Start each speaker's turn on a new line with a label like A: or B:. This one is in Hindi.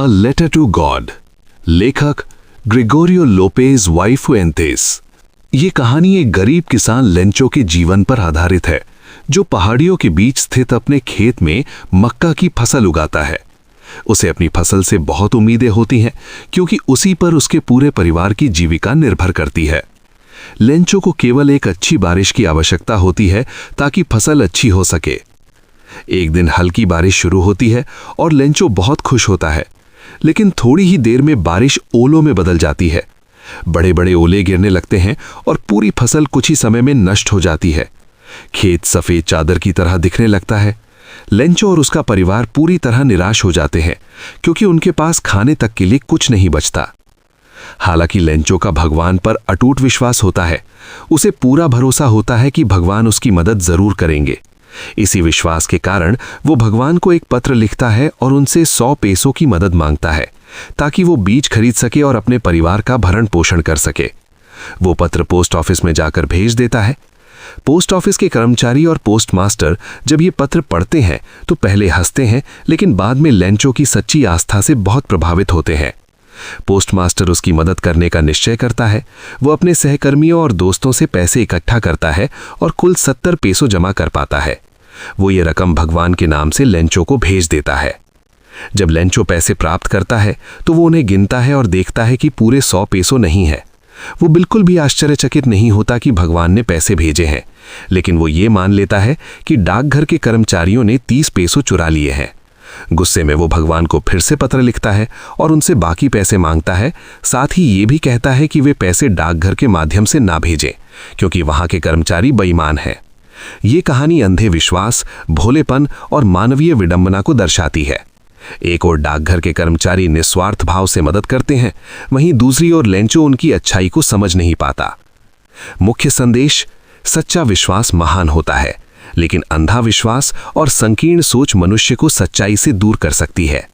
A: अ लेटर टू गॉड, लेखक ग्रेगोरियो लोपेज वाइफुएंतेस। ये कहानी एक गरीब किसान लेंचो के जीवन पर आधारित है, जो पहाड़ियों के बीच स्थित अपने खेत में मक्का की फसल उगाता है। उसे अपनी फसल से बहुत उम्मीदें होती हैं, क्योंकि उसी पर उसके पूरे परिवार की जीविका निर्भर करती है। लेंचो को केवल एक अच्छी बारिश की आवश्यकता होती है ताकि फसल अच्छी हो सके। एक दिन हल्की बारिश शुरू होती है और लेंचो बहुत खुश होता है, लेकिन थोड़ी ही देर में बारिश ओलों में बदल जाती है। बड़े बड़े ओले गिरने लगते हैं और पूरी फसल कुछ ही समय में नष्ट हो जाती है। खेत सफेद चादर की तरह दिखने लगता है। लेंचो और उसका परिवार पूरी तरह निराश हो जाते हैं, क्योंकि उनके पास खाने तक के लिए कुछ नहीं बचता। हालांकि लेंचो का भगवान पर अटूट विश्वास होता है। उसे पूरा भरोसा होता है कि भगवान उसकी मदद जरूर करेंगे। इसी विश्वास के कारण वो भगवान को एक पत्र लिखता है और उनसे 100 पेसों की मदद मांगता है, ताकि वो बीज खरीद सके और अपने परिवार का भरण पोषण कर सके। वो पत्र पोस्ट ऑफिस में जाकर भेज देता है। पोस्ट ऑफिस के कर्मचारी और पोस्ट मास्टर जब ये पत्र पढ़ते हैं तो पहले हंसते हैं, लेकिन बाद में लेंचो की सच्ची आस्था से बहुत प्रभावित होते हैं। पोस्टमास्टर उसकी मदद करने का निश्चय करता है। वो अपने सहकर्मियों और दोस्तों से पैसे इकट्ठा करता है और कुल 70 पेसों जमा कर पाता है। वो ये रकम भगवान के नाम से लेंचो को भेज देता है। जब लेंचो पैसे प्राप्त करता है तो वो उन्हें गिनता है और देखता है कि पूरे 100 पेसों नहीं है। वो बिल्कुल भी आश्चर्यचकित नहीं होता कि भगवान ने पैसे भेजे हैं, लेकिन वो ये मान लेता है कि डाकघर के कर्मचारियों ने 30 पेसों चुरा लिए हैं। गुस्से में वो भगवान को फिर से पत्र लिखता है और उनसे बाकी पैसे मांगता है। साथ ही ये भी कहता है कि वे पैसे डाकघर के माध्यम से ना भेजें, क्योंकि वहां के कर्मचारी बेईमान हैं। ये कहानी अंधे विश्वास, भोलेपन और मानवीय विडंबना को दर्शाती है। एक ओर डाकघर के कर्मचारी निस्वार्थ भाव से मदद करते हैं, वहीं दूसरी ओर लेंचो उनकी अच्छाई को समझ नहीं पाता। मुख्य संदेश: सच्चा विश्वास महान होता है, लेकिन अंधा विश्वास और संकीर्ण सोच मनुष्य को सच्चाई से दूर कर सकती है।